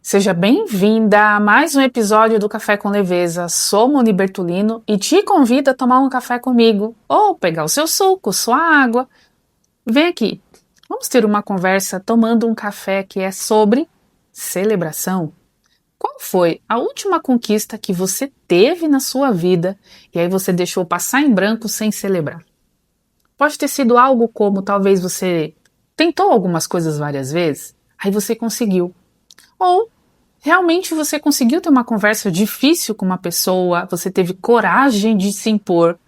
Seja bem-vinda a mais um episódio do Café com Leveza. Sou Moni Bertolino e te convido a tomar um café comigo ou pegar o seu suco, sua água. Vem aqui, vamos ter uma conversa tomando um café que é sobre celebração. Qual foi a última conquista que você teve na sua vida e aí você deixou passar em branco sem celebrar? Pode ter sido algo como talvez você tentou algumas coisas várias vezes, aí você conseguiu. Ou realmente você conseguiu ter uma conversa difícil com uma pessoa, você teve coragem de se impor,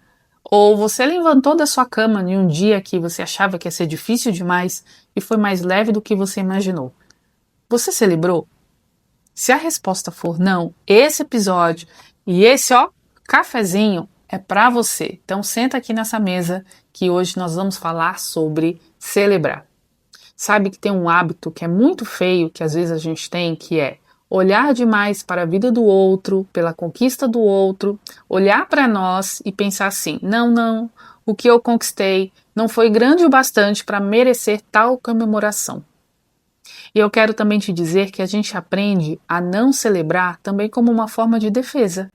ou você levantou da sua cama em um dia que você achava que ia ser difícil demais e foi mais leve do que você imaginou. Você celebrou? Se a resposta for não, esse episódio e esse cafezinho é para você. Então senta aqui nessa mesa que hoje nós vamos falar sobre celebrar. Sabe que tem um hábito que é muito feio que às vezes a gente tem, que é olhar demais para a vida do outro, pela conquista do outro, olhar para nós e pensar assim, não, o que eu conquistei não foi grande o bastante para merecer tal comemoração. E eu quero também te dizer que a gente aprende a não celebrar também como uma forma de defesa.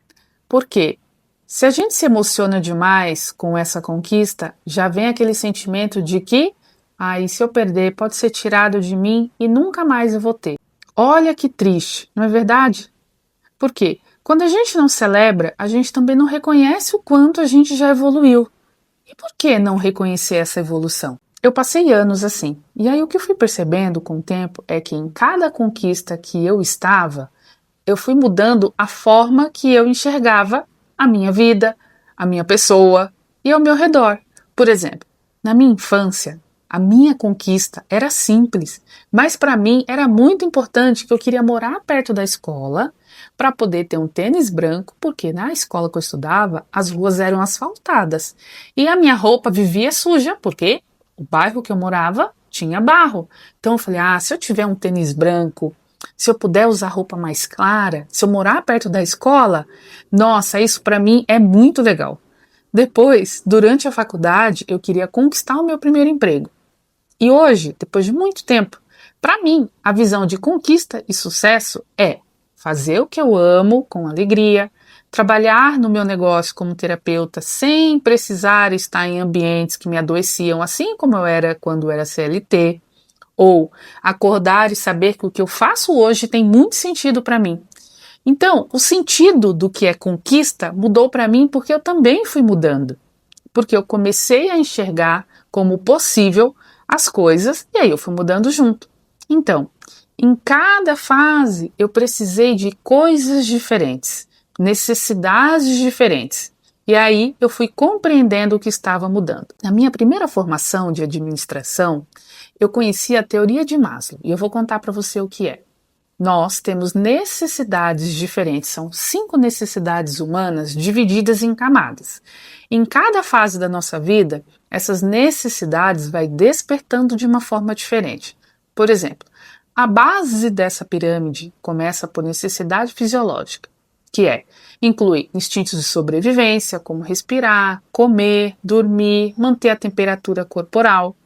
Por quê? Se a gente se emociona demais com essa conquista, já vem aquele sentimento de que e se eu perder, pode ser tirado de mim e nunca mais eu vou ter. Olha que triste, não é verdade? Por quê? Quando a gente não celebra, a gente também não reconhece o quanto a gente já evoluiu. E por que não reconhecer essa evolução? Eu passei anos assim, e aí o que eu fui percebendo com o tempo é que em cada conquista que eu estava, eu fui mudando a forma que eu enxergava a minha vida, a minha pessoa e ao meu redor. Por exemplo, na minha infância, a minha conquista era simples, mas para mim era muito importante que eu queria morar perto da escola para poder ter um tênis branco, porque na escola que eu estudava as ruas eram asfaltadas e a minha roupa vivia suja, porque o bairro que eu morava tinha barro. Então eu falei, se eu tiver um tênis branco, se eu puder usar roupa mais clara, se eu morar perto da escola, nossa, isso para mim é muito legal. Depois, durante a faculdade, eu queria conquistar o meu primeiro emprego. E hoje, depois de muito tempo, para mim, a visão de conquista e sucesso é fazer o que eu amo com alegria, trabalhar no meu negócio como terapeuta sem precisar estar em ambientes que me adoeciam, assim como eu era quando era CLT, ou acordar e saber que o que eu faço hoje tem muito sentido para mim. Então, o sentido do que é conquista mudou para mim porque eu também fui mudando. Porque eu comecei a enxergar como possível as coisas e aí eu fui mudando junto. Então, em cada fase eu precisei de coisas diferentes, necessidades diferentes. E aí eu fui compreendendo o que estava mudando. Na minha primeira formação de administração, eu conheci a teoria de Maslow e eu vou contar para você o que é. Nós temos necessidades diferentes, são 5 necessidades humanas divididas em camadas. Em cada fase da nossa vida, essas necessidades vai despertando de uma forma diferente. Por exemplo, a base dessa pirâmide começa por necessidade fisiológica, que inclui instintos de sobrevivência, como respirar, comer, dormir, manter a temperatura corporal.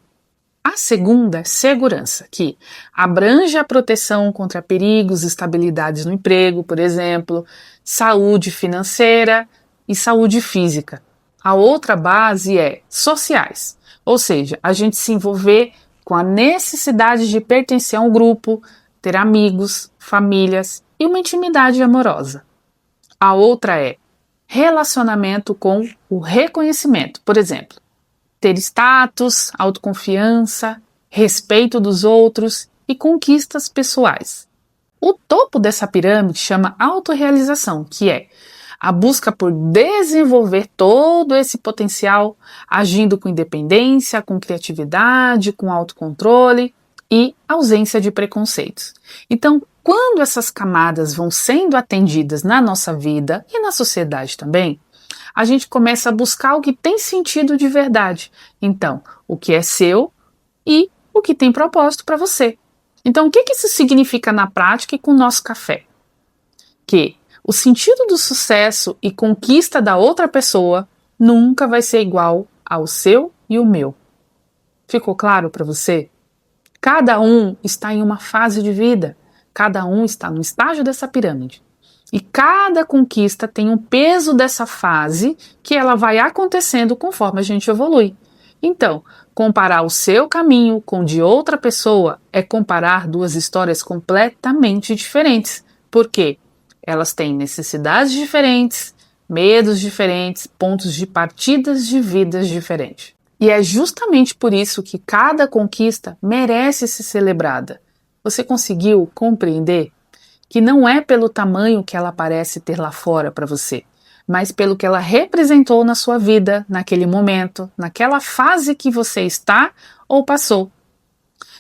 A segunda é segurança, que abrange a proteção contra perigos, estabilidades no emprego, por exemplo, saúde financeira e saúde física. A outra base é sociais, ou seja, a gente se envolver com a necessidade de pertencer a um grupo, ter amigos, famílias e uma intimidade amorosa. A outra é relacionamento com o reconhecimento, por exemplo, ter status, autoconfiança, respeito dos outros e conquistas pessoais. O topo dessa pirâmide chama autorrealização, que é a busca por desenvolver todo esse potencial, agindo com independência, com criatividade, com autocontrole e ausência de preconceitos. Então, quando essas camadas vão sendo atendidas na nossa vida e na sociedade também, a gente começa a buscar o que tem sentido de verdade. Então, o que é seu e o que tem propósito para você. Então, o que isso significa na prática e com o nosso café? Que o sentido do sucesso e conquista da outra pessoa nunca vai ser igual ao seu e o meu. Ficou claro para você? Cada um está em uma fase de vida. Cada um está num estágio dessa pirâmide. E cada conquista tem um peso dessa fase que ela vai acontecendo conforme a gente evolui. Então, comparar o seu caminho com o de outra pessoa é comparar duas histórias completamente diferentes. Por quê? Elas têm necessidades diferentes, medos diferentes, pontos de partidas de vidas diferentes. E é justamente por isso que cada conquista merece ser celebrada. Você conseguiu compreender que não é pelo tamanho que ela parece ter lá fora para você, mas pelo que ela representou na sua vida, naquele momento, naquela fase que você está ou passou.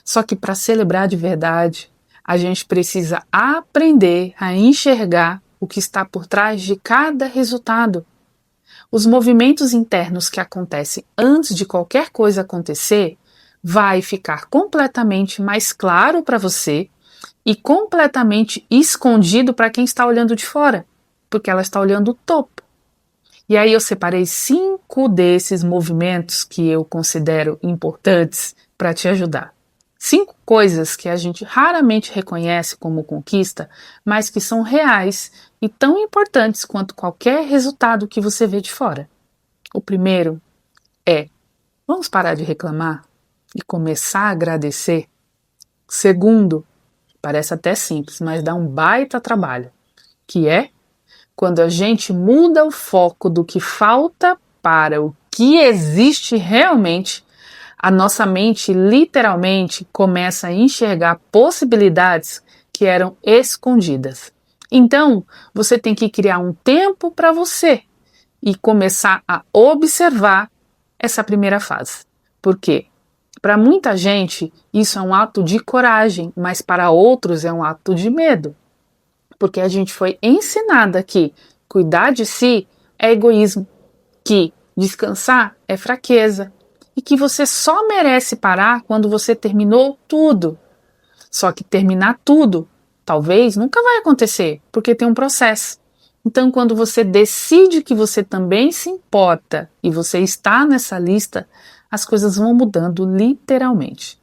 Só que para celebrar de verdade, a gente precisa aprender a enxergar o que está por trás de cada resultado. Os movimentos internos que acontecem antes de qualquer coisa acontecer vai ficar completamente mais claro para você e completamente escondido para quem está olhando de fora, porque ela está olhando o topo. E aí eu separei 5 desses movimentos que eu considero importantes para te ajudar. 5 coisas que a gente raramente reconhece como conquista, mas que são reais e tão importantes quanto qualquer resultado que você vê de fora. O primeiro é: vamos parar de reclamar e começar a agradecer? Segundo, parece até simples, mas dá um baita trabalho, que é quando a gente muda o foco do que falta para o que existe realmente, a nossa mente literalmente começa a enxergar possibilidades que eram escondidas. Então, você tem que criar um tempo para você e começar a observar essa primeira fase. Por quê? Para muita gente, isso é um ato de coragem, mas para outros é um ato de medo. Porque a gente foi ensinada que cuidar de si é egoísmo, que descansar é fraqueza e que você só merece parar quando você terminou tudo. Só que terminar tudo talvez nunca vai acontecer, porque tem um processo. Então, quando você decide que você também se importa e você está nessa lista, as coisas vão mudando literalmente.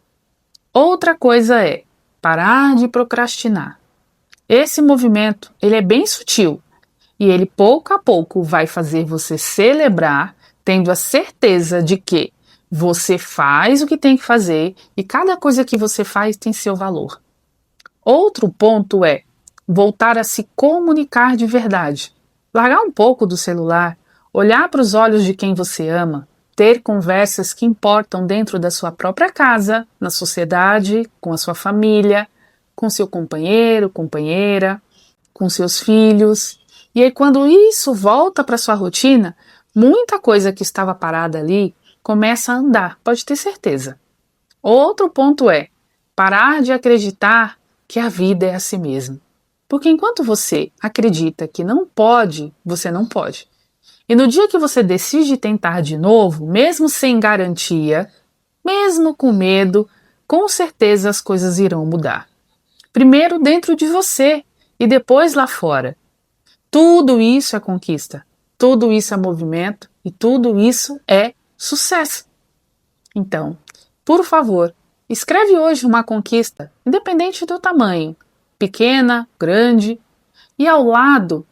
Outra coisa é parar de procrastinar. Esse movimento, ele é bem sutil e ele pouco a pouco vai fazer você celebrar, tendo a certeza de que você faz o que tem que fazer e cada coisa que você faz tem seu valor. Outro ponto é voltar a se comunicar de verdade. Largar um pouco do celular, olhar para os olhos de quem você ama, ter conversas que importam dentro da sua própria casa, na sociedade, com a sua família, com seu companheiro, companheira, com seus filhos. E aí quando isso volta para sua rotina, muita coisa que estava parada ali começa a andar, pode ter certeza. Outro ponto é parar de acreditar que a vida é assim mesmo. Porque enquanto você acredita que não pode, você não pode. E no dia que você decide tentar de novo, mesmo sem garantia, mesmo com medo, com certeza as coisas irão mudar. Primeiro dentro de você e depois lá fora. Tudo isso é conquista, tudo isso é movimento e tudo isso é sucesso. Então, por favor, escreve hoje uma conquista, independente do tamanho, pequena, grande, e ao lado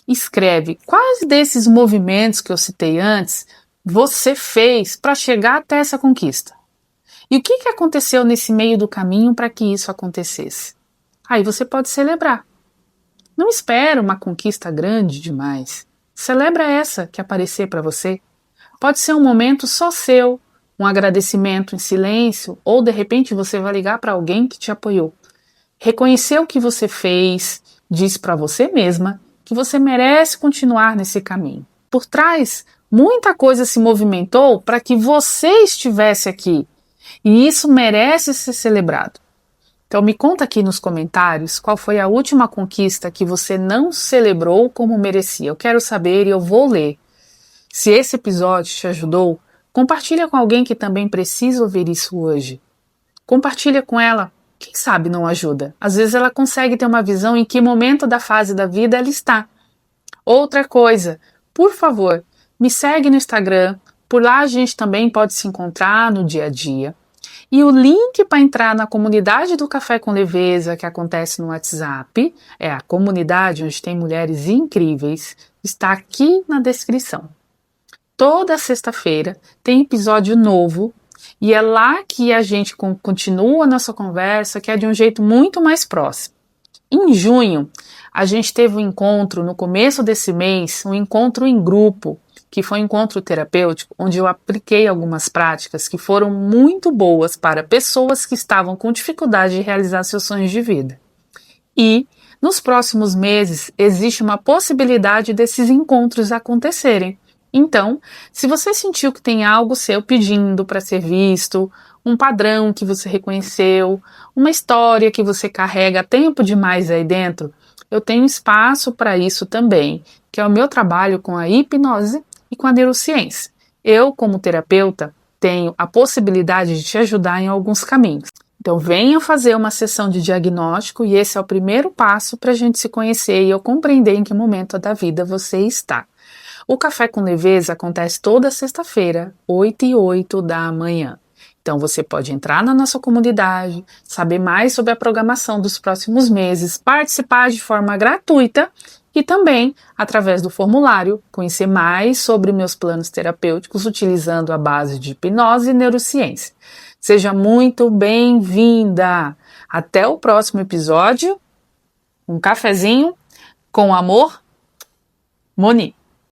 escreve quais desses movimentos que eu citei antes você fez para chegar até essa conquista. E o que aconteceu nesse meio do caminho para que isso acontecesse? Aí você pode celebrar. Não espera uma conquista grande demais. Celebra essa que aparecer para você. Pode ser um momento só seu, um agradecimento em silêncio, ou de repente você vai ligar para alguém que te apoiou. Reconhecer o que você fez, diz para você mesma que você merece continuar nesse caminho. Por trás, muita coisa se movimentou para que você estivesse aqui, e isso merece ser celebrado. Então me conta aqui nos comentários qual foi a última conquista que você não celebrou como merecia. Eu quero saber e eu vou ler. Se esse episódio te ajudou, compartilha com alguém que também precisa ouvir isso hoje. Compartilha com ela. Quem sabe não ajuda? Às vezes ela consegue ter uma visão em que momento da fase da vida ela está. Outra coisa, por favor, me segue no Instagram. Por lá a gente também pode se encontrar no dia a dia. E o link para entrar na comunidade do Café com Leveza, que acontece no WhatsApp, é a comunidade onde tem mulheres incríveis, está aqui na descrição. Toda sexta-feira tem episódio novo e é lá que a gente continua a nossa conversa, que é de um jeito muito mais próximo. Em junho, a gente teve um encontro no começo desse mês, um encontro em grupo, que foi um encontro terapêutico, onde eu apliquei algumas práticas que foram muito boas para pessoas que estavam com dificuldade de realizar seus sonhos de vida. E, nos próximos meses, existe uma possibilidade desses encontros acontecerem. Então, se você sentiu que tem algo seu pedindo para ser visto, um padrão que você reconheceu, uma história que você carrega há tempo demais aí dentro, eu tenho espaço para isso também, que é o meu trabalho com a hipnose e com a neurociência. Eu, como terapeuta, tenho a possibilidade de te ajudar em alguns caminhos. Então, venha fazer uma sessão de diagnóstico e esse é o primeiro passo para a gente se conhecer e eu compreender em que momento da vida você está. O Café com Leveza acontece toda sexta-feira, 8h08 da manhã. Então você pode entrar na nossa comunidade, saber mais sobre a programação dos próximos meses, participar de forma gratuita e também, através do formulário, conhecer mais sobre meus planos terapêuticos utilizando a base de hipnose e neurociência. Seja muito bem-vinda! Até o próximo episódio. Um cafezinho com amor, Moni.